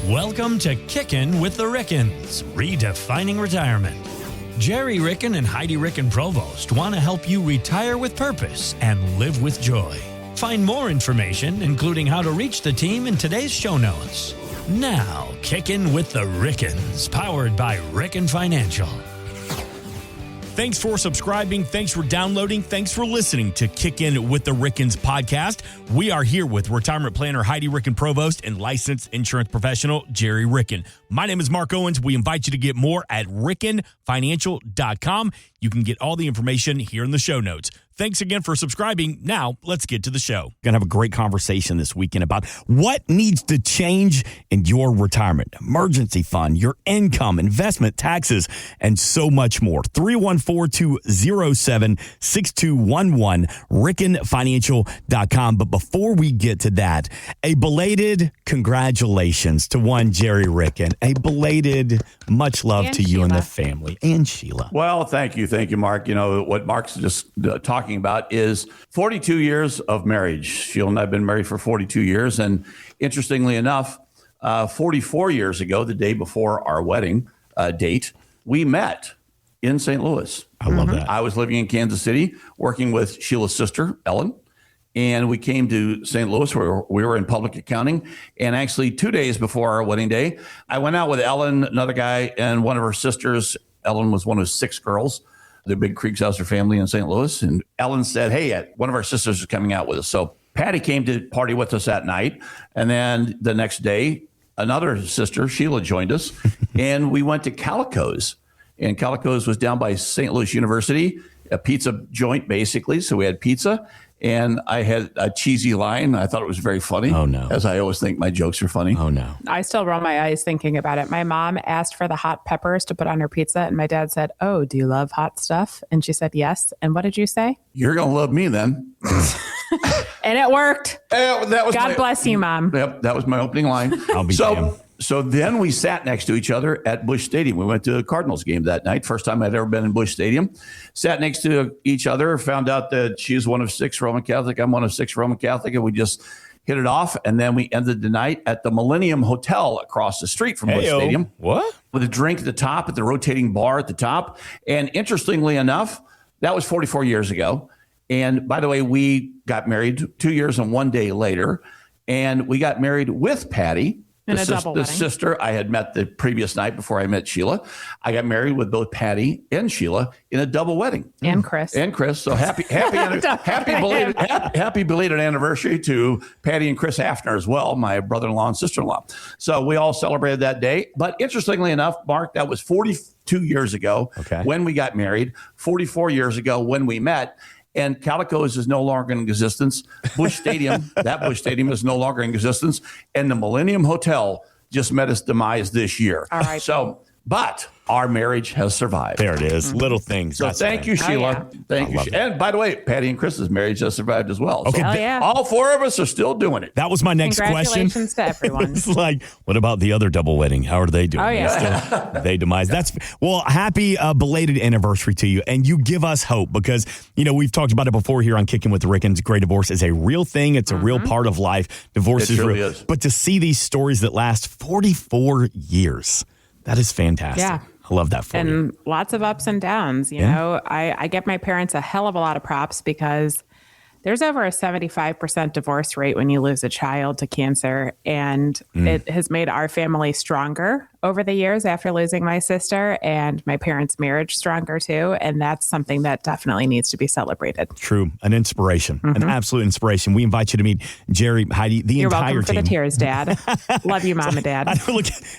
Welcome to Kickin' with the Rickens, redefining retirement. Gerry Ricken and Heidi Ricken Provost want to help you retire with purpose and live with joy. Find more information, including how to reach the team, in today's show notes. Now, Kickin' with the Rickens, powered by Ricken Financial. Thanks for subscribing. Thanks for downloading. Thanks for listening to Kickin' with the Rickens podcast. We are here with retirement planner Heidi Ricken Provost and licensed insurance professional Gerry Ricken. My name is Mark Owens. We invite you to get more at rickenfinancial.com. You can get all the information here in the show notes. Thanks again for subscribing. Now, let's get to the show. We're going to have a great conversation this weekend about what needs to change in your retirement, emergency fund, your income, investment, taxes, and so much more. 314-207-6211, rickenfinancial.com. But before we get to that, a belated congratulations to one Gerry Ricken. A belated much love to you and the family. And Sheila. Well, thank you. Thank you, Mark. You know, what Mark's just talking about is 42 years of marriage. Sheila and I have been married for 42 years. And interestingly enough, 44 years ago, the day before our wedding date, we met in St. Louis. I love that. I was living in Kansas City, working with Sheila's sister, Ellen. And we came to St. Louis where we were in public accounting. And actually 2 days before our wedding day, I went out with Ellen, another guy, and one of her sisters. Ellen was one of 6 girls, the big Kriegshauser family in St. Louis. And Ellen said, hey, one of our sisters is coming out with us. So Patty came to party with us that night. And then the next day, another sister, Sheila, joined us. And we went to Calico's. And Calico's was down by St. Louis University, a pizza joint, basically. So we had pizza. And I had a cheesy line. I thought it was very funny. Oh, no. As I always think my jokes are funny. Oh, no. I still roll my eyes thinking about it. My mom asked for the hot peppers to put on her pizza. And my dad said, oh, do you love hot stuff? And she said, yes. And what did you say? You're going to love me then. And it worked. That was God bless you, Mom. Yep, that was my opening line. I'll be damned. So then we sat next to each other at Busch Stadium. We went to a Cardinals game that night. First time I'd ever been in Busch Stadium. Sat next to each other, found out that she's one of 6 Roman Catholic. I'm one of 6 Roman Catholic. And we just hit it off. And then we ended the night at the Millennium Hotel across the street from Busch Stadium. What? With a drink at the top, at the rotating bar at the top. And interestingly enough, that was 44 years ago. And by the way, we got married 2 years and 1 day later. And we got married with Patty. The sister I had met the previous night before I met Sheila. I got married with both Patty and Sheila in a double wedding. And Chris. So happy belated anniversary to Patty and Chris Hafner as well, my brother-in-law and sister-in-law. So we all celebrated that day. But interestingly enough, Mark, that was 42 years ago when we got married, 44 years ago when we met. And Calico's is no longer in existence. Busch Stadium, that Busch Stadium is no longer in existence. And the Millennium Hotel just met its demise this year. All right. So, but our marriage has survived. There it is. Little things. So thank you, Sheila. Thank you. And by the way, Patty and Chris's marriage has survived as well. Okay. So all 4 of us are still doing it. That was my next question. Congratulations to everyone. It's like, what about the other double wedding? How are they doing? Oh, yeah. They demise. Happy belated anniversary to you. And you give us hope because, you know, we've talked about it before here on Kicking with the Rickens. Gray divorce is a real thing. It's a real part of life. Divorce is real. But to see these stories that last 44 years, that is fantastic. Yeah. I love that for you. And lots of ups and downs. You know, I give my parents a hell of a lot of props because there's over a 75% divorce rate when you lose a child to cancer. And it has made our family stronger over the years after losing my sister, and my parents' marriage stronger too. And that's something that definitely needs to be celebrated. True. An inspiration, an absolute inspiration. We invite you to meet Gerry, Heidi, the You're entire welcome team. for the tears, Dad. Love you, Mom and Dad.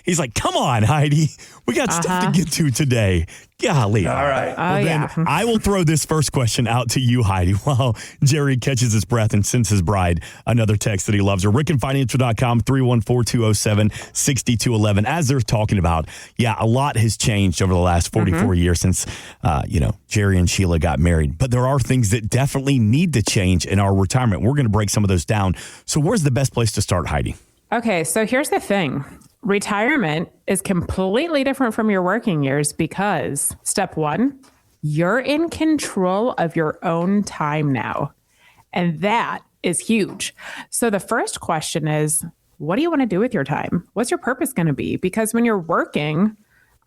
He's like, come on, Heidi. We got stuff to get to today. Golly. All right. I will throw this first question out to you, Heidi, while Gerry catches his breath and sends his bride another text that he loves her. RickenFinancial.com, 314-207-6211. As they're talking about, a lot has changed over the last 44 years since, Gerry and Sheila got married. But there are things that definitely need to change in our retirement. We're going to break some of those down. So where's the best place to start, Heidi? Okay, so here's the thing. Retirement is completely different from your working years because step 1, you're in control of your own time now. And that is huge. So the first question is, what do you want to do with your time? What's your purpose going to be? Because when you're working,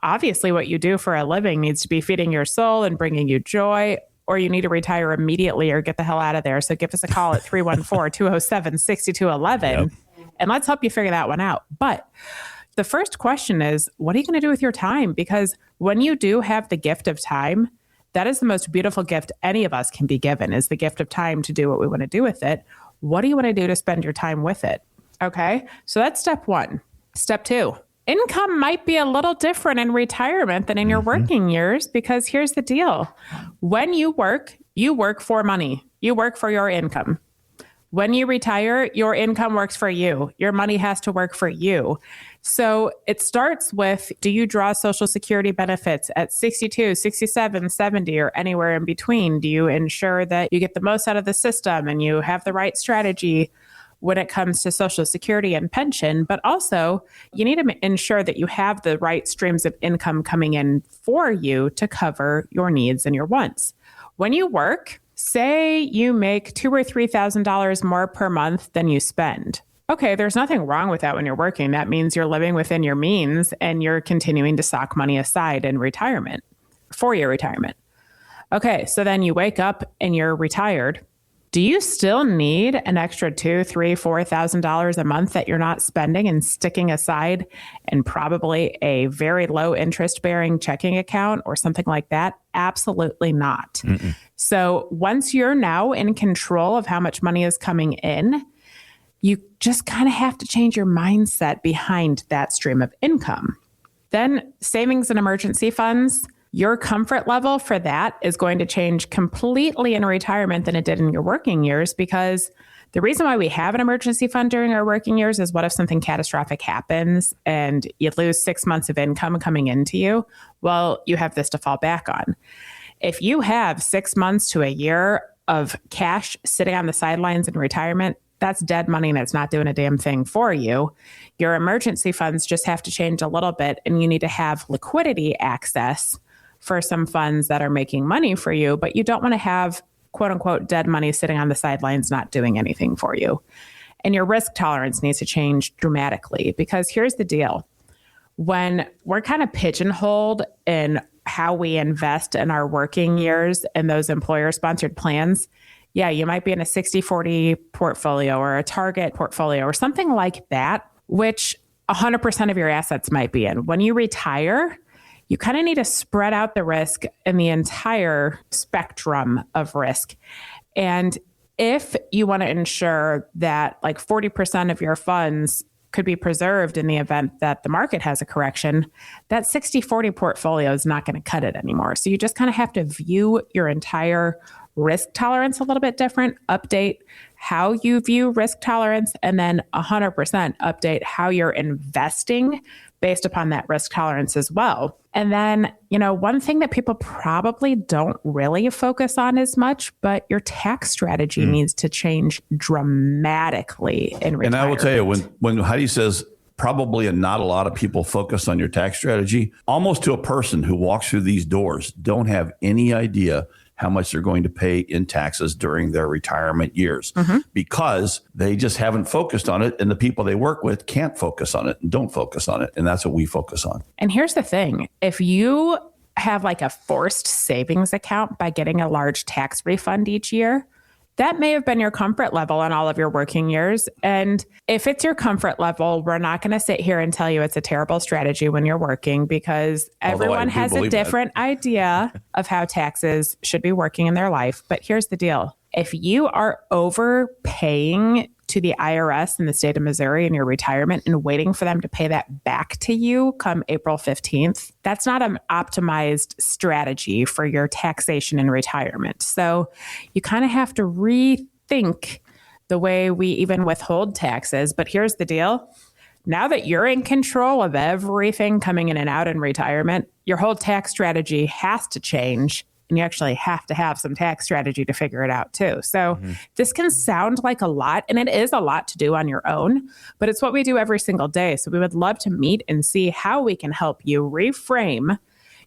obviously what you do for a living needs to be feeding your soul and bringing you joy, or you need to retire immediately or get the hell out of there. So give us a call at 314-207-6211 Yep. and let's help you figure that one out. But the first question is, what are you going to do with your time? Because when you do have the gift of time, that is the most beautiful gift any of us can be given, is the gift of time to do what we want to do with it. What do you want to do to spend your time with it? Okay, so that's step one. Step two, income might be a little different in retirement than in your working years, because here's the deal. When you work for money. You work for your income. When you retire, your income works for you. Your money has to work for you. So it starts with, do you draw Social Security benefits at 62, 67, 70, or anywhere in between? Do you ensure that you get the most out of the system and you have the right strategy when it comes to Social Security and pension? But also, you need to ensure that you have the right streams of income coming in for you to cover your needs and your wants. When you work, say you make $2,000 or $3,000 more per month than you spend. Okay, there's nothing wrong with that when you're working. That means you're living within your means and you're continuing to sock money aside in retirement, for your retirement. Okay, so then you wake up and you're retired. Do you still need an extra $2,000, $3,000, $4,000 a month that you're not spending and sticking aside in probably a very low interest bearing checking account or something like that? Absolutely not. Mm-mm. So once you're now in control of how much money is coming in, you just kind of have to change your mindset behind that stream of income. Then savings and emergency funds. Your comfort level for that is going to change completely in retirement than it did in your working years, because the reason why we have an emergency fund during our working years is, what if something catastrophic happens and you lose 6 months of income coming into you? Well, you have this to fall back on. If you have 6 months to a year of cash sitting on the sidelines in retirement, that's dead money and it's not doing a damn thing for you. Your emergency funds just have to change a little bit, and you need to have liquidity access for some funds that are making money for you, but you don't want to have quote unquote dead money sitting on the sidelines not doing anything for you. And your risk tolerance needs to change dramatically, because here's the deal. When we're kind of pigeonholed in how we invest in our working years and those employer sponsored plans, yeah, you might be in a 60-40 portfolio or a target portfolio or something like that, which 100% of your assets might be in. When you retire, you kind of need to spread out the risk in the entire spectrum of risk. And if you want to ensure that like 40% of your funds could be preserved in the event that the market has a correction, that 60-40 portfolio is not going to cut it anymore. So you just kind of have to view your entire risk tolerance a little bit different, update how you view risk tolerance, and then 100% update how you're investing based upon that risk tolerance as well. And then, one thing that people probably don't really focus on as much, but your tax strategy needs to change dramatically in retirement. And I will tell you, when Heidi says probably not a lot of people focus on your tax strategy, almost to a person who walks through these doors don't have any idea how much they're going to pay in taxes during their retirement years, because they just haven't focused on it, and the people they work with can't focus on it and don't focus on it. And that's what we focus on. And here's the thing. If you have like a forced savings account by getting a large tax refund each year, that may have been your comfort level in all of your working years. And if it's your comfort level, we're not going to sit here and tell you it's a terrible strategy when you're working, because everyone has a different idea of how taxes should be working in their life. But here's the deal. If you are overpaying to the IRS in the state of Missouri in your retirement and waiting for them to pay that back to you come April 15th, that's not an optimized strategy for your taxation in retirement. So you kind of have to rethink the way we even withhold taxes. But here's the deal. Now that you're in control of everything coming in and out in retirement, your whole tax strategy has to change. And you actually have to have some tax strategy to figure it out too. So this can sound like a lot, and it is a lot to do on your own, but it's what we do every single day. So we would love to meet and see how we can help you reframe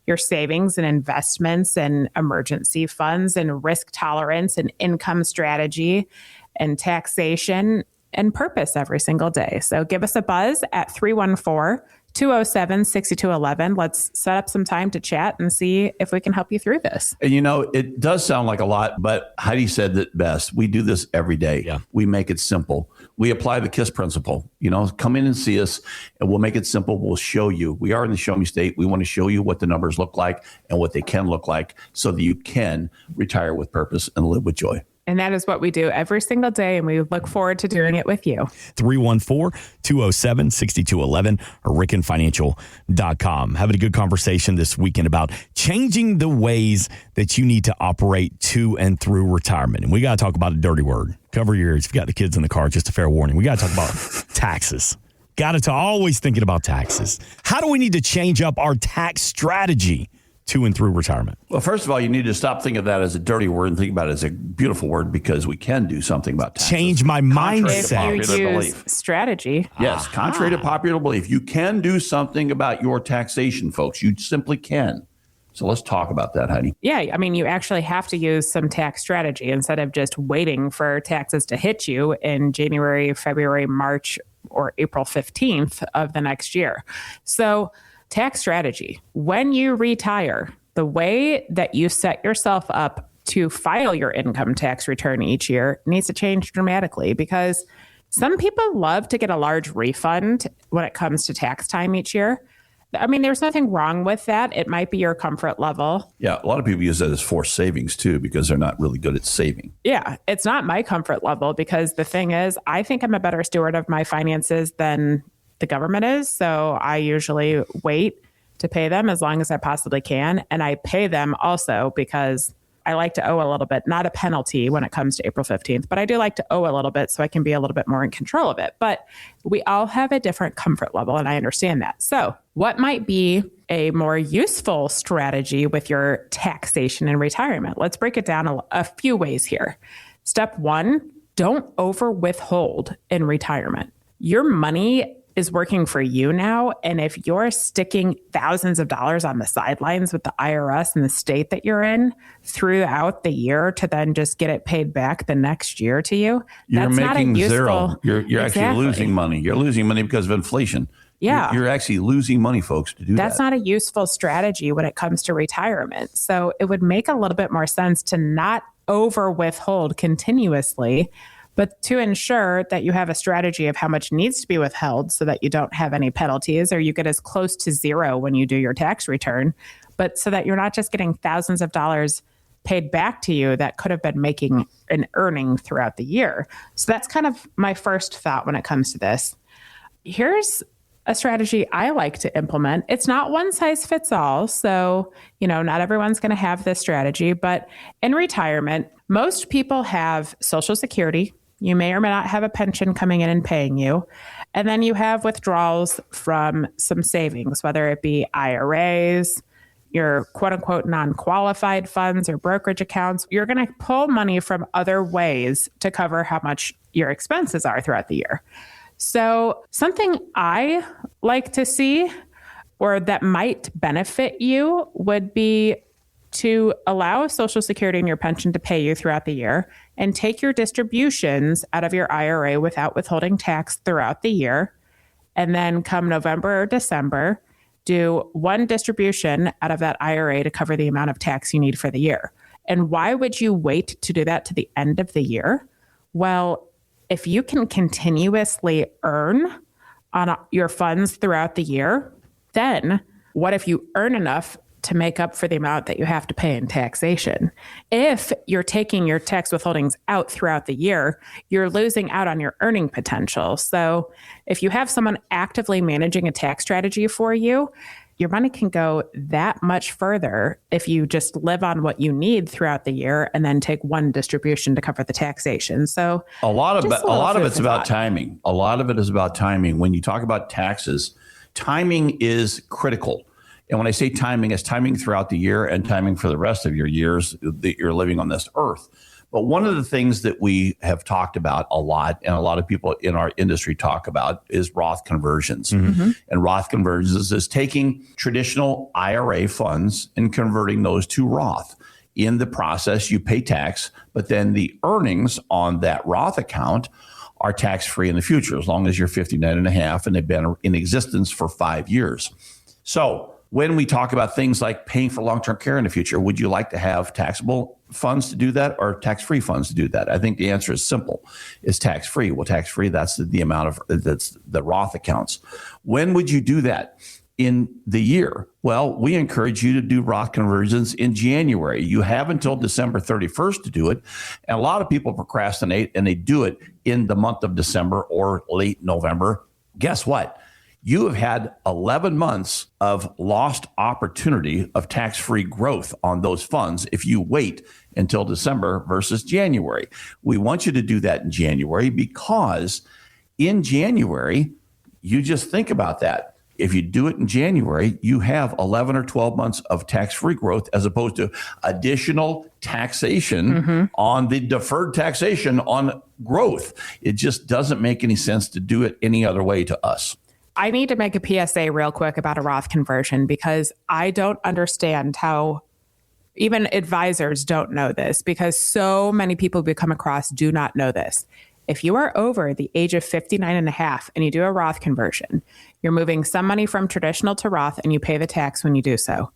your savings and investments and emergency funds and risk tolerance and income strategy and taxation and purpose every single day. So give us a buzz at 314-207-6211. Let's set up some time to chat and see if we can help you through this. And it does sound like a lot, but Heidi said it best. We do this every day. Yeah. We make it simple. We apply the KISS principle. Come in and see us and we'll make it simple. We'll show you. We are in the show me state. We want to show you what the numbers look like and what they can look like so that you can retire with purpose and live with joy. And that is what we do every single day, and we look forward to doing it with you. 314-207-6211 or rickenfinancial.com. Having a good conversation this weekend about changing the ways that you need to operate to and through retirement. And we got to talk about a dirty word. Cover your ears. If you got the kids in the car, just a fair warning. We got to talk about taxes. Got to always thinking about taxes. How do we need to change up our tax strategy to and through retirement? Well, first of all, you need to stop thinking of that as a dirty word and think about it as a beautiful word, because we can do something about taxes. Change my mindset. If you use strategy. Yes, contrary to popular belief, you can do something about your taxation, folks. You simply can. So let's talk about that, Heidi. Yeah, you actually have to use some tax strategy instead of just waiting for taxes to hit you in January, February, March, or April 15th of the next year. So tax strategy. When you retire, the way that you set yourself up to file your income tax return each year needs to change dramatically, because some people love to get a large refund when it comes to tax time each year. There's nothing wrong with that. It might be your comfort level. Yeah, a lot of people use that as forced savings too, because they're not really good at saving. Yeah, it's not my comfort level, because the thing is, I think I'm a better steward of my finances than the government is. So I usually wait to pay them as long as I possibly can. And I pay them also because I like to owe a little bit, not a penalty when it comes to April 15th, but I do like to owe a little bit so I can be a little bit more in control of it. But we all have a different comfort level, and I understand that. So what might be a more useful strategy with your taxation in retirement? Let's break it down a few ways here. Step one, don't over withhold in retirement. Your money is working for you now. And if you're sticking thousands of dollars on the sidelines with the IRS and the state that you're in throughout the year to then just get it paid back the next year to you, you're that's making not a useful, zero. You're Exactly. actually losing money. You're losing money because of inflation. Yeah. You're actually losing money, folks, to do that. That's not a useful strategy when it comes to retirement. So it would make a little bit more sense to not over withhold continuously, but to ensure that you have a strategy of how much needs to be withheld so that you don't have any penalties, or you get as close to zero when you do your tax return, but so that you're not just getting thousands of dollars paid back to you that could have been making an earning throughout the year. So that's kind of my first thought when it comes to this. Here's a strategy I like to implement. It's not one size fits all. So, not everyone's going to have this strategy, but in retirement, most people have Social Security. You may or may not have a pension coming in and paying you. And then you have withdrawals from some savings, whether it be IRAs, your quote unquote non-qualified funds or brokerage accounts. You're going to pull money from other ways to cover how much your expenses are throughout the year. So something I like to see, or that might benefit you, would be to allow Social Security and your pension to pay you throughout the year and take your distributions out of your IRA without withholding tax throughout the year. And then come November or December, do one distribution out of that IRA to cover the amount of tax you need for the year. And why would you wait to do that to the end of the year? Well, if you can continuously earn on your funds throughout the year, then what if you earn enough to make up for the amount that you have to pay in taxation? If you're taking your tax withholdings out throughout the year, you're losing out on your earning potential. So if you have someone actively managing a tax strategy for you, your money can go that much further if you just live on what you need throughout the year and then take one distribution to cover the taxation. So a lot of it's about timing. A lot of it is about timing. When you talk about taxes, timing is critical. And when I say timing, it's timing throughout the year and timing for the rest of your years that you're living on this earth. But one of the things that we have talked about a lot, and a lot of people in our industry talk about, is Roth conversions. Mm-hmm. And Roth conversions is taking traditional IRA funds and converting those to Roth. In the process, you pay tax, but then the earnings on that Roth account are tax-free in the future, as long as you're 59 and a half and they've been in existence for 5 years. So when we talk about things like paying for long-term care in the future, would you like to have taxable funds to do that or tax-free funds to do that? I think the answer is simple. It's tax-free. Well, tax-free, that's the amount of, that's the Roth accounts. When would you do that? In the year? Well, we encourage you to do Roth conversions in January. You have until December 31st to do it. And a lot of people procrastinate and they do it in the month of December or late November. Guess what? You have had 11 months of lost opportunity of tax-free growth on those funds if you wait until December versus January. We want you to do that in January because in January, you just think about that. If you do it in January, you have 11 or 12 months of tax-free growth as opposed to additional taxation on the deferred taxation on growth. It just doesn't make any sense to do it any other way to us. I need to make a PSA real quick about a Roth conversion because I don't understand how even advisors don't know this because so many people we come across do not know this. If you are over the age of 59 and a half and you do a Roth conversion, you're moving some money from traditional to Roth and you pay the tax when you do so.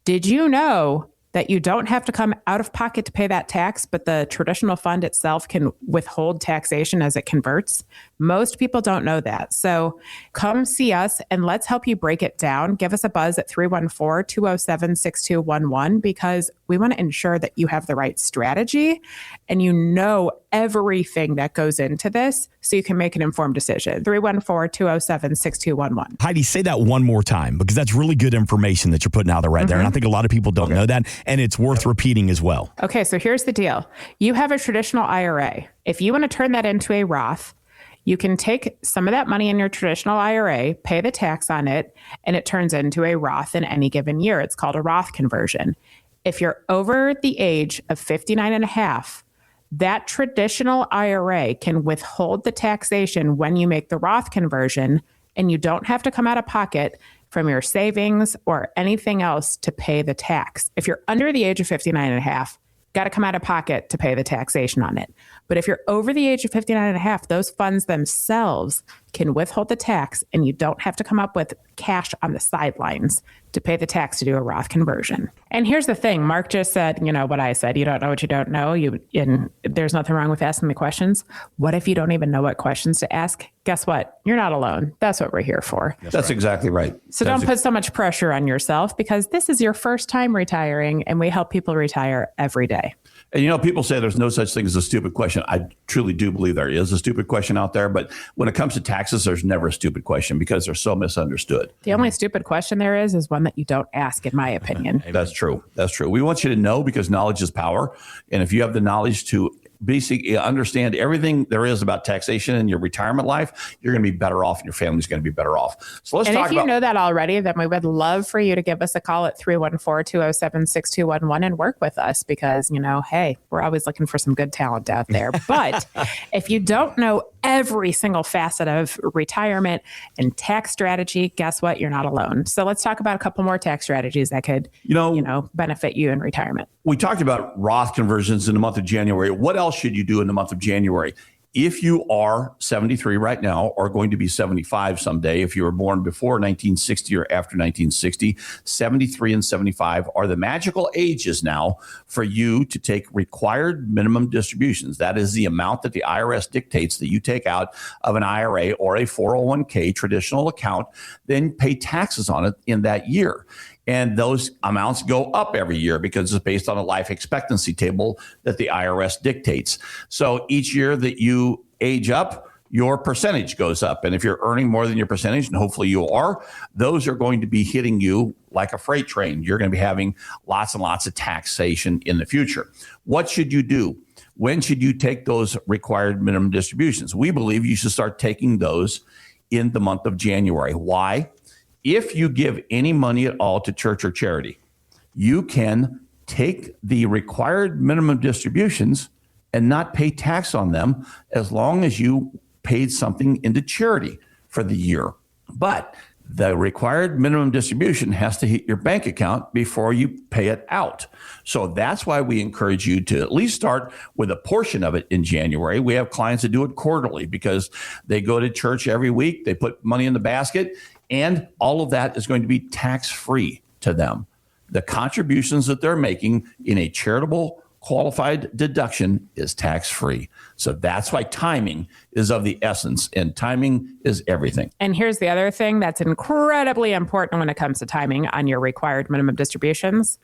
Did you know that you don't have to come out of pocket to pay that tax, but the traditional fund itself can withhold taxation as it converts? Most people don't know that. So come see us and let's help you break it down. Give us a buzz at 314-207-6211 because we want to ensure that you have the right strategy and you know everything that goes into this so you can make an informed decision. 314-207-6211. Heidi, say that one more time because that's really good information that you're putting out there right there. And I think a lot of people don't know that. And it's worth repeating as well. Okay, so here's the deal. You have a traditional IRA. If you want to turn that into a Roth, you can take some of that money in your traditional IRA, pay the tax on it, and it turns into a Roth in any given year. It's called a Roth conversion. If you're over the age of 59 and a half, that traditional IRA can withhold the taxation when you make the Roth conversion, and you don't have to come out of pocket from your savings or anything else to pay the tax. If you're under the age of 59 and a half, got to come out of pocket to pay the taxation on it. But if you're over the age of 59 and a half, those funds themselves can withhold the tax and you don't have to come up with cash on the sidelines to pay the tax to do a Roth conversion. And here's the thing, Mark just said, you know what I said, you don't know what you don't know. And there's nothing wrong with asking the questions. What if you don't even know what questions to ask? Guess what? You're not alone. That's what we're here for. That's exactly right. So don't put so much pressure on yourself because this is your first time retiring and we help people retire every day. And, you know, people say there's no such thing as a stupid question. I truly do believe there is a stupid question out there. But when it comes to taxes, there's never a stupid question because they're so misunderstood. The only stupid question there is one that you don't ask, in my opinion. That's true. That's true. We want you to know because knowledge is power. And if you have the knowledge to basically understand everything there is about taxation in your retirement life, you're going to be better off and your family's going to be better off. So let's talk about... And if you know that already, then we would love for you to give us a call at 314-207-6211 and work with us because, you know, hey, we're always looking for some good talent out there. But if you don't know every single facet of retirement and tax strategy, guess what? You're not alone. So let's talk about a couple more tax strategies that could, benefit you in retirement. We talked about Roth conversions in the month of January. What else should you do in the month of January? If you are 73 right now or going to be 75 someday, if you were born before 1960 or after 1960, 73 and 75 are the magical ages now for you to take required minimum distributions. That is the amount that the IRS dictates that you take out of an IRA or a 401k traditional account, then pay taxes on it in that year. And those amounts go up every year because it's based on a life expectancy table that the IRS dictates. So each year that you age up, your percentage goes up. And if you're earning more than your percentage, and hopefully you are, those are going to be hitting you like a freight train. You're going to be having lots and lots of taxation in the future. What should you do? When should you take those required minimum distributions? We believe you should start taking those in the month of January. Why? If you give any money at all to church or charity, you can take the required minimum distributions and not pay tax on them as long as you paid something into charity for the year. But the required minimum distribution has to hit your bank account before you pay it out. So that's why we encourage you to at least start with a portion of it in January. We have clients that do it quarterly because they go to church every week, they put money in the basket, and all of that is going to be tax-free to them. The contributions that they're making in a charitable qualified deduction is tax-free. So that's why timing is of the essence, and timing is everything. And here's the other thing that's incredibly important when it comes to timing on your required minimum distributions.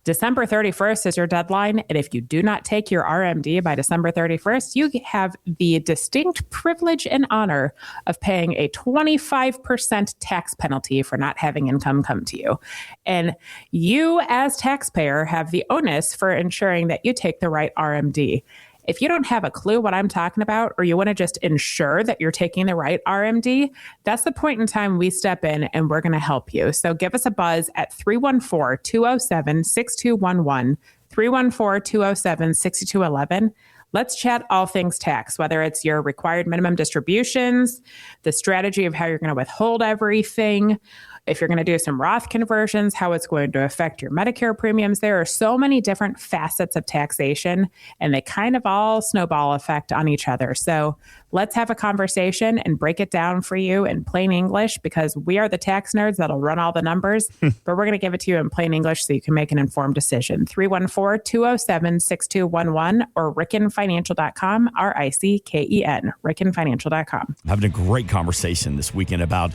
December 31st is your deadline. And if you do not take your RMD by December 31st, you have the distinct privilege and honor of paying a 25% tax penalty for not having income come to you. And you as taxpayer have the onus for ensuring that you take the right RMD. If you don't have a clue what I'm talking about, or you want to just ensure that you're taking the right RMD, that's the point in time we step in and we're going to help you. So give us a buzz at 314-207-6211, 314-207-6211. Let's chat all things tax, whether it's your required minimum distributions, the strategy of how you're going to withhold everything, if you're going to do some Roth conversions, how it's going to affect your Medicare premiums. There are so many different facets of taxation, and they kind of all snowball effect on each other. So let's have a conversation and break it down for you in plain English, because we are the tax nerds that'll run all the numbers, but we're going to give it to you in plain English so you can make an informed decision. 314-207-6211 or rickenfinancial.com, RICKEN, rickenfinancial.com. Having a great conversation this weekend about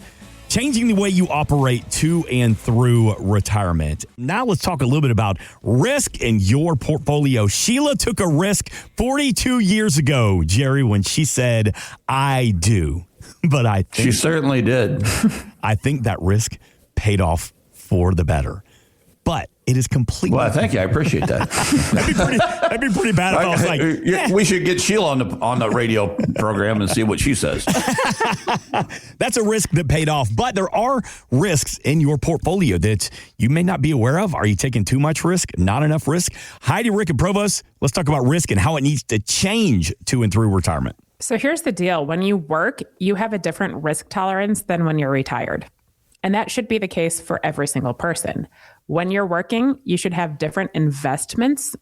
changing the way you operate to and through retirement. Now let's talk a little bit about risk in your portfolio. Sheila took a risk 42 years ago, Gerry, when she said, I do. But I think she certainly did. I think that risk paid off for the better. But it is completely. Well, thank you. I appreciate that. that'd be pretty bad if I was like, we should get Sheila on the radio program and see what she says. That's a risk that paid off. But there are risks in your portfolio that you may not be aware of. Are you taking too much risk? Not enough risk? Heidi, Ricken, Provost, let's talk about risk and how it needs to change to and through retirement. So here's the deal. When you work, you have a different risk tolerance than when you're retired. And that should be the case for every single person. When you're working, you should have different investments,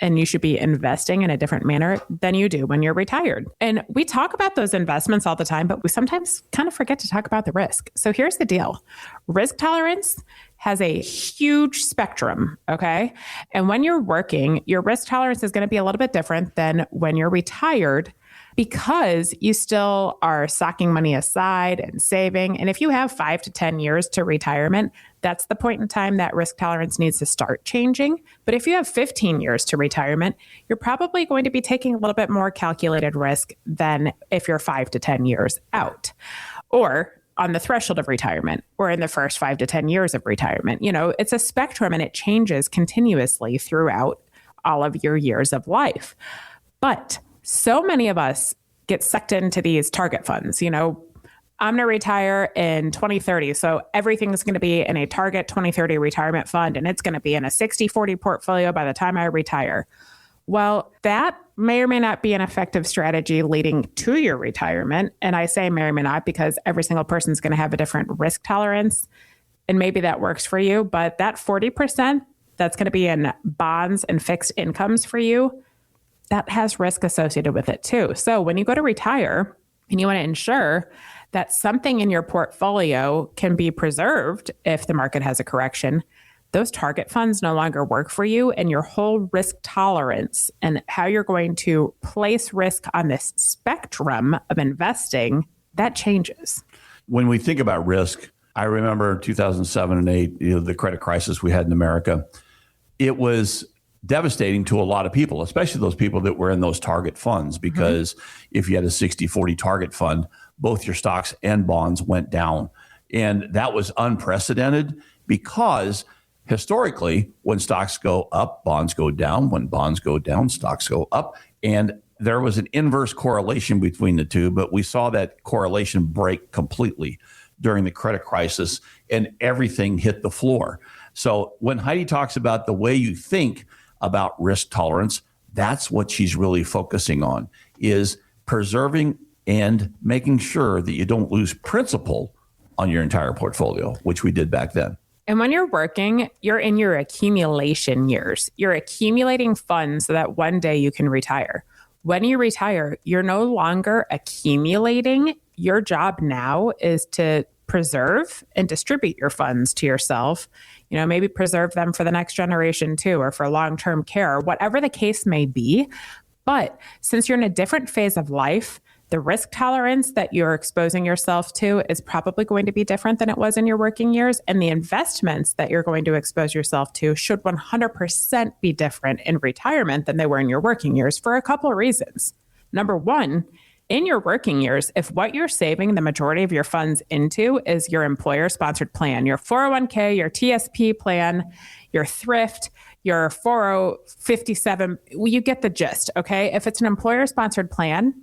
and you should be investing in a different manner than you do when you're retired. And we talk about those investments all the time, but we sometimes kind of forget to talk about the risk. So here's the deal. Risk tolerance has a huge spectrum, okay? And when you're working, your risk tolerance is going to be a little bit different than when you're retired, because you still are socking money aside and saving. And if you have 5 to 10 years to retirement, that's the point in time that risk tolerance needs to start changing. But if you have 15 years to retirement, you're probably going to be taking a little bit more calculated risk than if you're 5 to 10 years out, or on the threshold of retirement, or in the first 5 to 10 years of retirement. You know, it's a spectrum, and it changes continuously throughout all of your years of life. But so many of us get sucked into these target funds. You know, I'm going to retire in 2030. So everything's going to be in a target 2030 retirement fund, and it's going to be in a 60-40 portfolio by the time I retire. Well, that may or may not be an effective strategy leading to your retirement. And I say may or may not because every single person's going to have a different risk tolerance. And maybe that works for you. But that 40% that's going to be in bonds and fixed incomes for you, that has risk associated with it too. So when you go to retire and you want to ensure that something in your portfolio can be preserved if the market has a correction, those target funds no longer work for you, and your whole risk tolerance and how you're going to place risk on this spectrum of investing, that changes. When we think about risk, I remember 2007 and 8, the credit crisis we had in America. It was devastating to a lot of people, especially those people that were in those target funds, because if you had a 60-40 target fund, both your stocks and bonds went down. And that was unprecedented because historically, when stocks go up, bonds go down. When bonds go down, stocks go up. And there was an inverse correlation between the two, but we saw that correlation break completely during the credit crisis, and everything hit the floor. So when Heidi talks about the way you think about risk tolerance, that's what she's really focusing on, is preserving and making sure that you don't lose principal on your entire portfolio, which we did back then. And when you're working, you're in your accumulation years. You're accumulating funds so that one day you can retire. When you retire, you're no longer accumulating. Your job now is to preserve and distribute your funds to yourself. Maybe preserve them for the next generation too, or for long-term care, whatever the case may be. But since you're in a different phase of life, the risk tolerance that you're exposing yourself to is probably going to be different than it was in your working years. And the investments that you're going to expose yourself to should 100% be different in retirement than they were in your working years for a couple of reasons. Number one, in your working years, if what you're saving the majority of your funds into is your employer-sponsored plan, your 401k, your TSP plan, your thrift, your 4057, you get the gist, okay? If it's an employer-sponsored plan,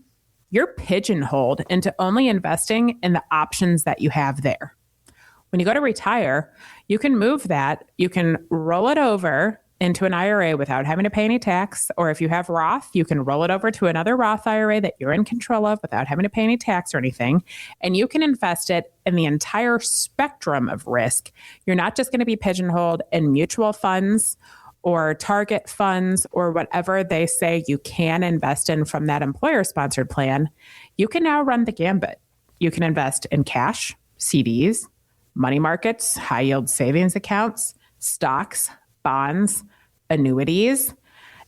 you're pigeonholed into only investing in the options that you have there. When you go to retire, you can move that, you can roll it over into an IRA without having to pay any tax. Or if you have Roth, you can roll it over to another Roth IRA that you're in control of without having to pay any tax or anything. And you can invest it in the entire spectrum of risk. You're not just going to be pigeonholed in mutual funds or target funds or whatever they say you can invest in from that employer-sponsored plan. You can now run the gambit. You can invest in cash, CDs, money markets, high-yield savings accounts, stocks, bonds, annuities,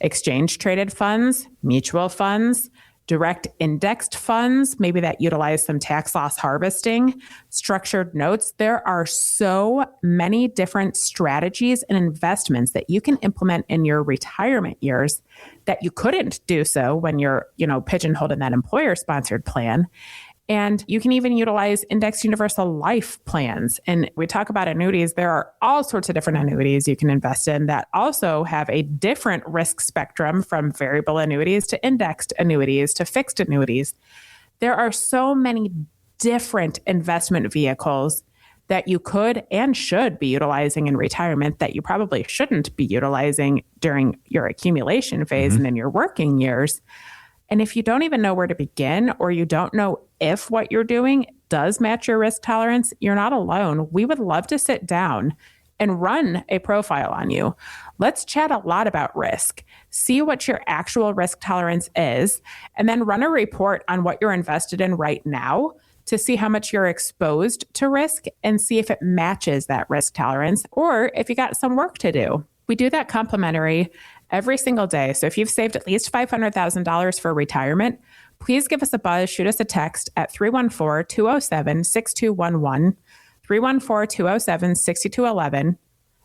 exchange-traded funds, mutual funds, direct indexed funds, maybe that utilize some tax loss harvesting, structured notes. There are so many different strategies and investments that you can implement in your retirement years that you couldn't do so when you're, pigeonholed in that employer-sponsored plan. And you can even utilize indexed universal life plans. And we talk about annuities. There are all sorts of different annuities you can invest in that also have a different risk spectrum, from variable annuities to indexed annuities to fixed annuities. There are so many different investment vehicles that you could and should be utilizing in retirement that you probably shouldn't be utilizing during your accumulation phase and in your working years. And if you don't even know where to begin, or you don't know if what you're doing does match your risk tolerance, you're not alone. We would love to sit down and run a profile on you. Let's chat a lot about risk, see what your actual risk tolerance is, and then run a report on what you're invested in right now to see how much you're exposed to risk and see if it matches that risk tolerance or if you got some work to do. We do that complimentary every single day. So if you've saved at least $500,000 for retirement, please give us a buzz, shoot us a text at 314-207-6211, 314-207-6211,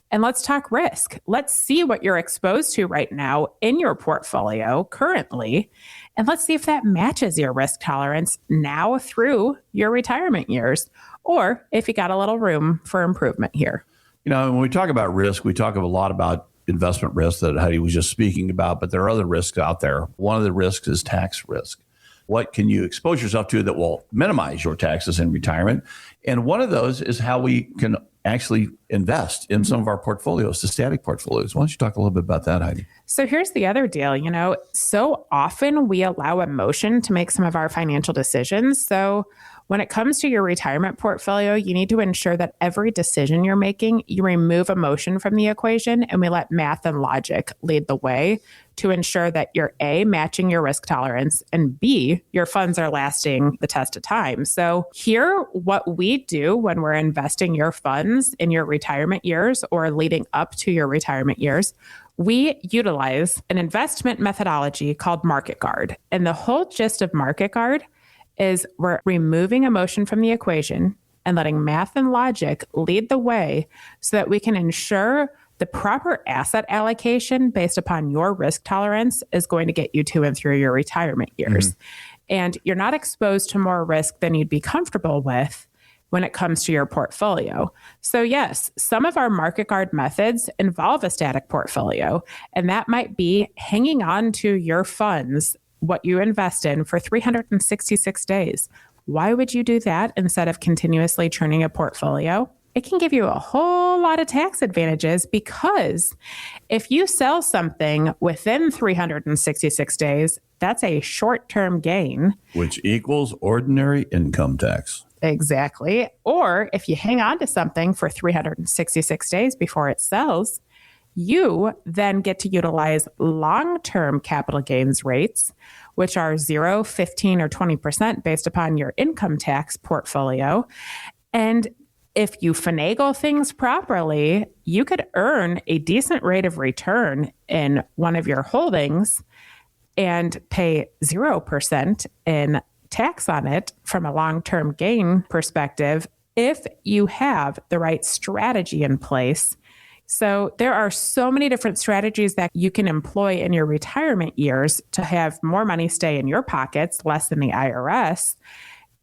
and let's talk risk. Let's see what you're exposed to right now in your portfolio currently, and let's see if that matches your risk tolerance now through your retirement years, or if you got a little room for improvement here. When we talk about risk, we talk a lot about investment risk that Heidi was just speaking about, but there are other risks out there. One of the risks is tax risk. What can you expose yourself to that will minimize your taxes in retirement? And one of those is how we can actually invest in some of our portfolios, the static portfolios. Why don't you talk a little bit about that, Heidi? So here's the other deal. So often we allow emotion to make some of our financial decisions. So when it comes to your retirement portfolio, you need to ensure that every decision you're making, you remove emotion from the equation, and we let math and logic lead the way to ensure that you're A, matching your risk tolerance, and B, your funds are lasting the test of time. So here, what we do when we're investing your funds in your retirement years or leading up to your retirement years, we utilize an investment methodology called Market Guard. And the whole gist of Market Guard is we're removing emotion from the equation and letting math and logic lead the way so that we can ensure the proper asset allocation based upon your risk tolerance is going to get you to and through your retirement years. And you're not exposed to more risk than you'd be comfortable with when it comes to your portfolio. So yes, some of our Market Guard methods involve a static portfolio, and that might be hanging on to your funds, what you invest in, for 366 days. Why would you do that instead of continuously churning a portfolio? It can give you a whole lot of tax advantages, because if you sell something within 366 days, that's a short-term gain. Which equals ordinary income tax. Exactly. Or if you hang on to something for 366 days before it sells, you then get to utilize long-term capital gains rates, which are 0, 15, or 20% based upon your income tax portfolio. And if you finagle things properly, you could earn a decent rate of return in one of your holdings and pay 0% in tax on it from a long-term gain perspective if you have the right strategy in place. So there are so many different strategies that you can employ in your retirement years to have more money stay in your pockets, less than the IRS,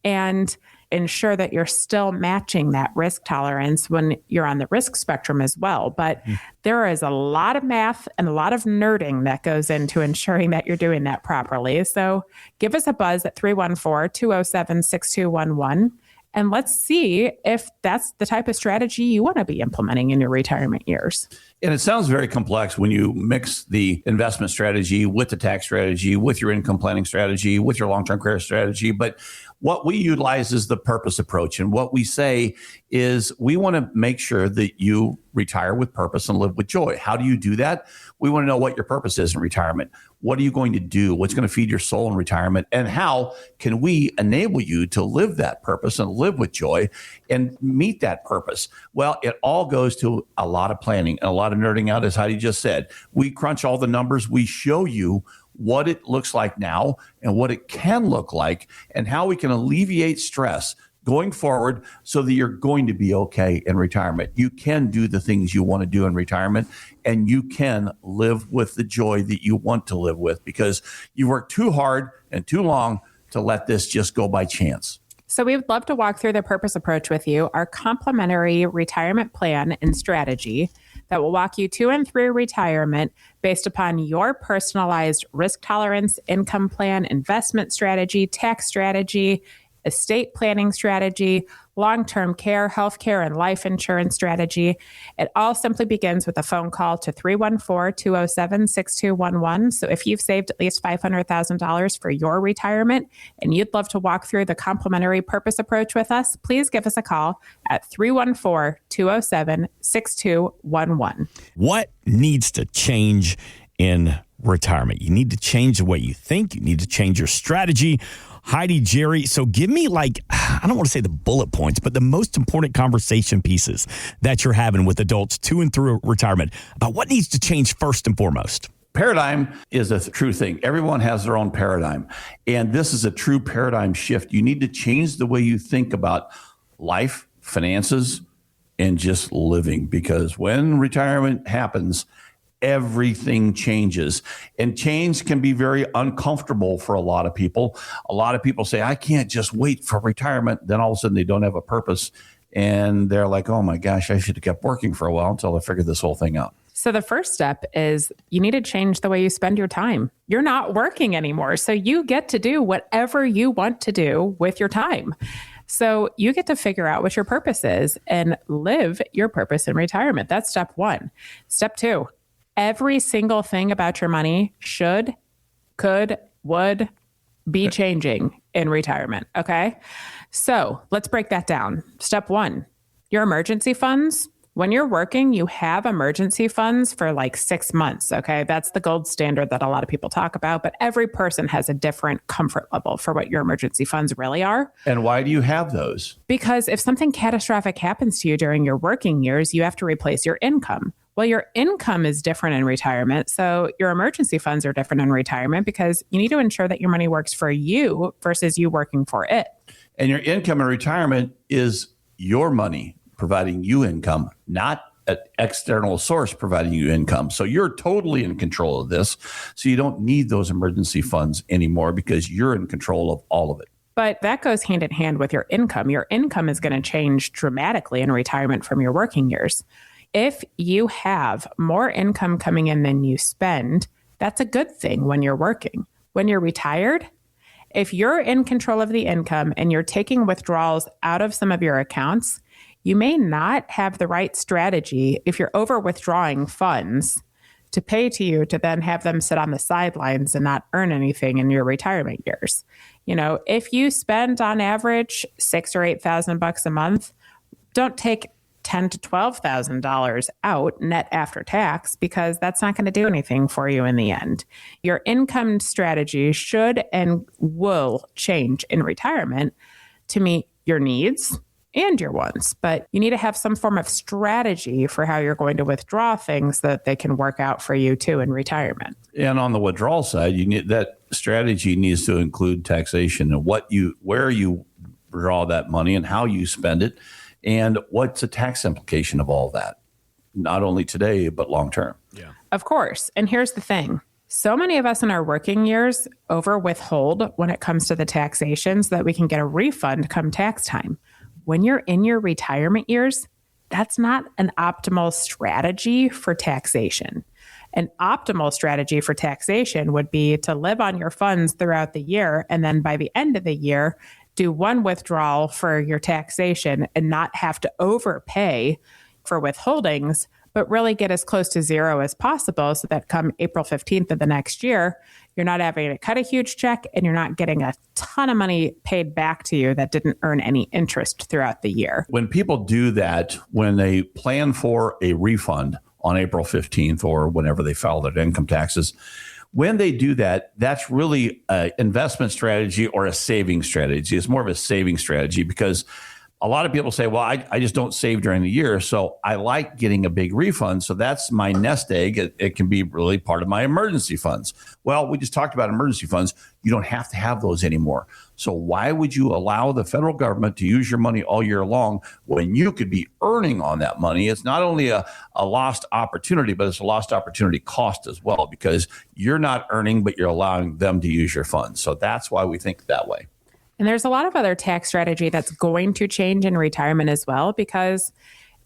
and ensure that you're still matching that risk tolerance when you're on the risk spectrum as well. But there is a lot of math and a lot of nerding that goes into ensuring that you're doing that properly. So give us a buzz at 314-207-6211. And let's see if that's the type of strategy you want to be implementing in your retirement years. And it sounds very complex when you mix the investment strategy with the tax strategy, with your income planning strategy, with your long-term care strategy. But what we utilize is the purpose approach. And what we say is we want to make sure that you retire with purpose and live with joy. How do you do that? We want to know what your purpose is in retirement. What are you going to do? What's going to feed your soul in retirement? And how can we enable you to live that purpose and live with joy and meet that purpose? Well, it all goes to a lot of planning and a lot of nerding out, as Heidi just said. We crunch all the numbers. We show you what it looks like now and what it can look like and how we can alleviate stress going forward so that you're going to be okay in retirement. You can do the things you want to do in retirement and you can live with the joy that you want to live with because you work too hard and too long to let this just go by chance. So we would love to walk through the purpose approach with you, our complimentary retirement plan and strategy that will walk you to and through retirement based upon your personalized risk tolerance, income plan, investment strategy, tax strategy, estate planning strategy, long-term care, healthcare, and life insurance strategy. It all simply begins with a phone call to 314-207-6211. So if you've saved at least $500,000 for your retirement and you'd love to walk through the complimentary purpose approach with us, please give us a call at 314-207-6211. What needs to change in retirement? You need to change the way you think. You need to change your strategy. Heidi, Gerry, so give me I don't want to say the bullet points, but the most important conversation pieces that you're having with adults to and through retirement about what needs to change first and foremost. Paradigm is a true thing. Everyone has their own paradigm. And this is a true paradigm shift. You need to change the way you think about life, finances, and just living. Because when retirement happens, everything changes, and change can be very uncomfortable for a lot of people. A lot of people say, I can't just wait for retirement. Then all of a sudden they don't have a purpose. And they're like, oh my gosh, I should have kept working for a while until I figured this whole thing out. So the first step is you need to change the way you spend your time. You're not working anymore. So you get to do whatever you want to do with your time. So you get to figure out what your purpose is and live your purpose in retirement. That's step one. Step two, every single thing about your money should, could, would be changing in retirement. Okay. So let's break that down. Step one, your emergency funds. When you're working, you have emergency funds for 6 months. Okay. That's the gold standard that a lot of people talk about, but every person has a different comfort level for what your emergency funds really are. And why do you have those? Because if something catastrophic happens to you during your working years, you have to replace your income. Well, your income is different in retirement. So your emergency funds are different in retirement because you need to ensure that your money works for you versus you working for it. And your income in retirement is your money providing you income, not an external source providing you income. So you're totally in control of this. So you don't need those emergency funds anymore because you're in control of all of it. But that goes hand in hand with your income. Your income is going to change dramatically in retirement from your working years. If you have more income coming in than you spend, that's a good thing when you're working. When you're retired, if you're in control of the income and you're taking withdrawals out of some of your accounts, you may not have the right strategy if you're over withdrawing funds to pay to you to then have them sit on the sidelines and not earn anything in your retirement years. If you spend on average $6,000 or $8,000 a month, don't take $10,000 to $12,000 out net after tax, because that's not going to do anything for you in the end. Your income strategy should and will change in retirement to meet your needs and your wants, but you need to have some form of strategy for how you're going to withdraw things so that they can work out for you too in retirement. And on the withdrawal side, that strategy needs to include taxation and where you draw that money and how you spend it, and what's the tax implication of all that, not only today, but long term. Yeah. Of course. And here's the thing. So many of us in our working years over withhold when it comes to the taxation so that we can get a refund come tax time. When you're in your retirement years, that's not an optimal strategy for taxation. An optimal strategy for taxation would be to live on your funds throughout the year, and then by the end of the year, do one withdrawal for your taxation and not have to overpay for withholdings, but really get as close to zero as possible so that come April 15th of the next year, you're not having to cut a huge check and you're not getting a ton of money paid back to you that didn't earn any interest throughout the year. When people do that, when they plan for a refund on April 15th or whenever they file their income taxes, when they do that, that's really an investment strategy or a saving strategy. It's more of a saving strategy because a lot of people say, well, I just don't save during the year, so I like getting a big refund. So that's my nest egg. It can be really part of my emergency funds. Well, we just talked about emergency funds. You don't have to have those anymore. So why would you allow the federal government to use your money all year long when you could be earning on that money? It's not only a lost opportunity, but it's a lost opportunity cost as well, because you're not earning, but you're allowing them to use your funds. So that's why we think that way. And there's a lot of other tax strategy that's going to change in retirement as well, because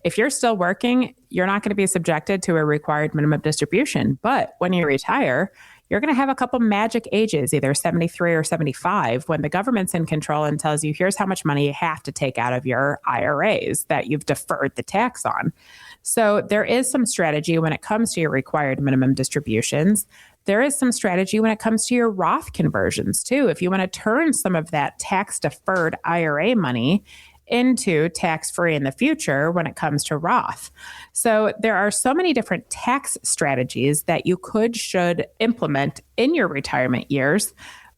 if you're still working, you're not going to be subjected to a required minimum distribution. But when you retire, you're going to have a couple magic ages, either 73 or 75, when the government's in control and tells you, here's how much money you have to take out of your IRAs that you've deferred the tax on. So there is some strategy when it comes to your required minimum distributions. There is some strategy when it comes to your Roth conversions too. If you want to turn some of that tax deferred IRA money into tax-free in the future when it comes to Roth. So there are so many different tax strategies that you should implement in your retirement years.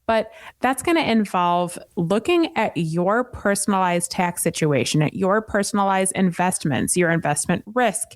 But that's going to involve looking at your personalized tax situation, at your personalized investments, your investment risk,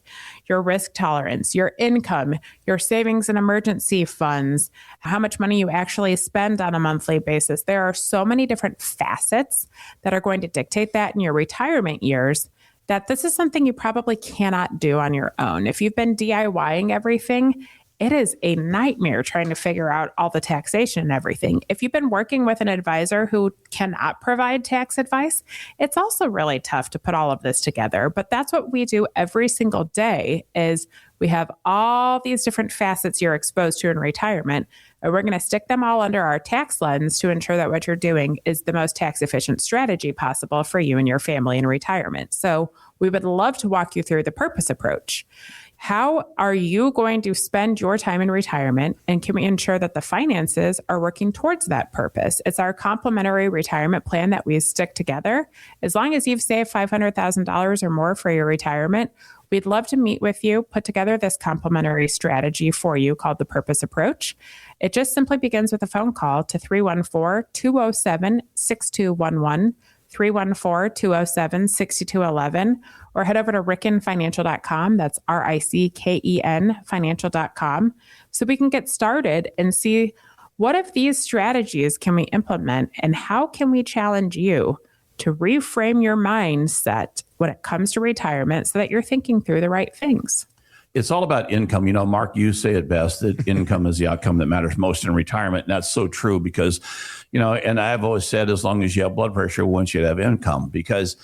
your risk tolerance, your income, your savings and emergency funds, how much money you actually spend on a monthly basis. There are so many different facets that are going to dictate that in your retirement years that this is something you probably cannot do on your own. If you've been DIYing everything, it is a nightmare trying to figure out all the taxation and everything. If you've been working with an advisor who cannot provide tax advice, it's also really tough to put all of this together. But that's what we do every single day is we have all these different facets you're exposed to in retirement, and we're going to stick them all under our tax lens to ensure that what you're doing is the most tax efficient strategy possible for you and your family in retirement. So we would love to walk you through the purpose approach. How are you going to spend your time in retirement, and can we ensure that the finances are working towards that purpose? It's our complimentary retirement plan that we stick together. As long as you've saved $500,000 or more for your retirement, we'd love to meet with you, put together this complimentary strategy for you called the Purpose Approach. It just simply begins with a phone call to 314-207-6211, 314-207-6211, or head over to rickenfinancial.com. That's RICKEN financial.com. So we can get started and see what of these strategies can we implement and how can we challenge you to reframe your mindset when it comes to retirement so that you're thinking through the right things. It's all about income. Mark, you say it best, that income is the outcome that matters most in retirement. And that's so true because, and I've always said, as long as you have blood pressure, we want you to have income because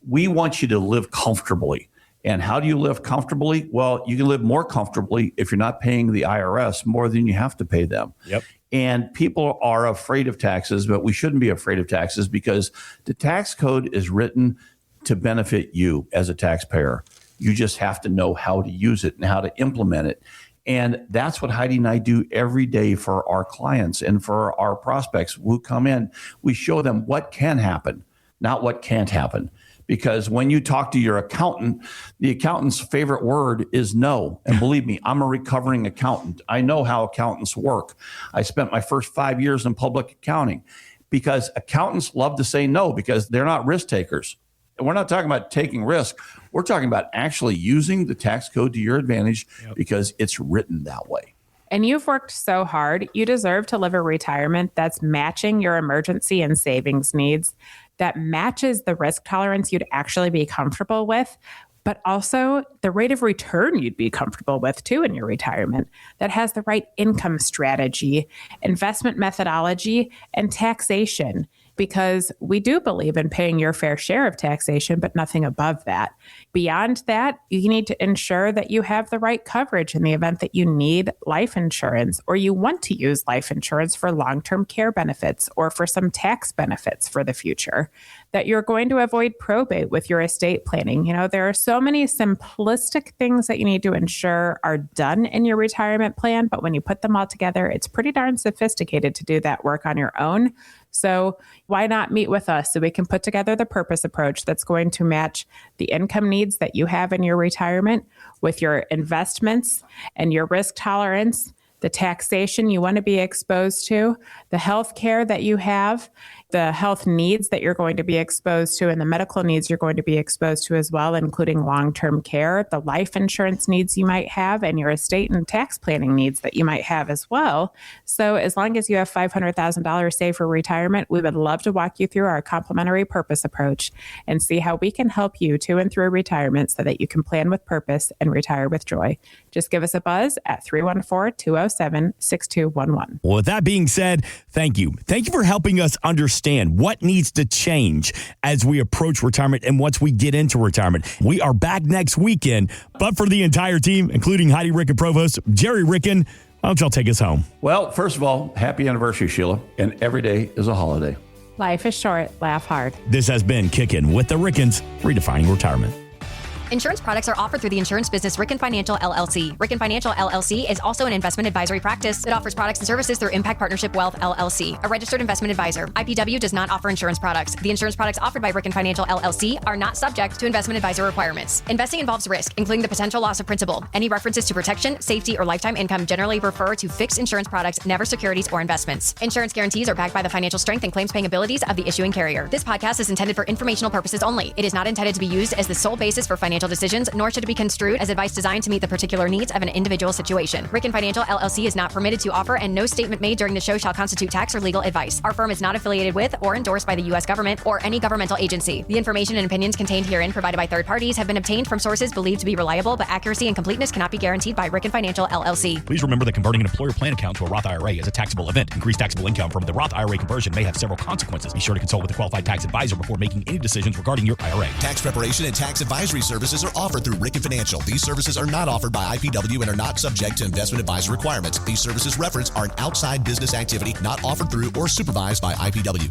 we want you to live comfortably. And how do you live comfortably? Well, you can live more comfortably if you're not paying the IRS more than you have to pay them. Yep. And people are afraid of taxes, but we shouldn't be afraid of taxes because the tax code is written to benefit you as a taxpayer. You just have to know how to use it and how to implement it. And that's what Heidi and I do every day for our clients and for our prospects who come in. We show them what can happen, not what can't happen. Because when you talk to your accountant, the accountant's favorite word is no. And believe me, I'm a recovering accountant. I know how accountants work. I spent my first 5 years in public accounting because accountants love to say no because they're not risk takers. And we're not talking about taking risk. We're talking about actually using the tax code to your advantage because it's written that way. And you've worked so hard. You deserve to live a retirement that's matching your emergency and savings needs, that matches the risk tolerance you'd actually be comfortable with, but also the rate of return you'd be comfortable with too in your retirement, that has the right income strategy, investment methodology, and taxation. Because we do believe in paying your fair share of taxation, but nothing above that. Beyond that, you need to ensure that you have the right coverage in the event that you need life insurance or you want to use life insurance for long-term care benefits or for some tax benefits for the future, that you're going to avoid probate with your estate planning. You know, there are so many simplistic things that you need to ensure are done in your retirement plan, but when you put them all together, it's pretty darn sophisticated to do that work on your own. So why not meet with us so we can put together the purpose approach that's going to match the income needs that you have in your retirement with your investments and your risk tolerance, the taxation you want to be exposed to, the health care that you have, the health needs that you're going to be exposed to, and the medical needs you're going to be exposed to as well, including long-term care, the life insurance needs you might have, and your estate and tax planning needs that you might have as well. So as long as you have $500,000 saved for retirement, we would love to walk you through our complimentary purpose approach and see how we can help you to and through retirement so that you can plan with purpose and retire with joy. Just give us a buzz at 314-207-6211. Well, with that being said, thank you. Thank you for helping us understand what needs to change as we approach retirement and once we get into retirement. We are back next weekend, but for the entire team, including Heidi, Ricken, Provost, Gerry, Ricken, why don't y'all take us home? Well, first of all, happy anniversary, Sheila. And every day is a holiday. Life is short. Laugh hard. This has been Kickin' with the Rickens, redefining retirement. Insurance products are offered through the insurance business Ricken Financial LLC. Ricken Financial LLC is also an investment advisory practice that offers products and services through Impact Partnership Wealth LLC, a registered investment advisor. IPW does not offer insurance products. The insurance products offered by Ricken Financial LLC are not subject to investment advisor requirements. Investing involves risk, including the potential loss of principal. Any references to protection, safety, or lifetime income generally refer to fixed insurance products, never securities or investments. Insurance guarantees are backed by the financial strength and claims-paying abilities of the issuing carrier. This podcast is intended for informational purposes only. It is not intended to be used as the sole basis for financial decisions, nor should it be construed as advice designed to meet the particular needs of an individual situation. Ricken Financial LLC is not permitted to offer, and no statement made during the show shall constitute tax or legal advice. Our firm is not affiliated with or endorsed by the U.S. government or any governmental agency. The information and opinions contained herein provided by third parties have been obtained from sources believed to be reliable, but accuracy and completeness cannot be guaranteed by Ricken Financial LLC. Please remember that converting an employer plan account to a Roth IRA is a taxable event. Increased taxable income from the Roth IRA conversion may have several consequences. Be sure to consult with a qualified tax advisor before making any decisions regarding your IRA. Tax preparation and tax advisory services are offered through Ricken Financial. These services are not offered by IPW and are not subject to investment advisor requirements. These services referenced are an outside business activity not offered through or supervised by IPW.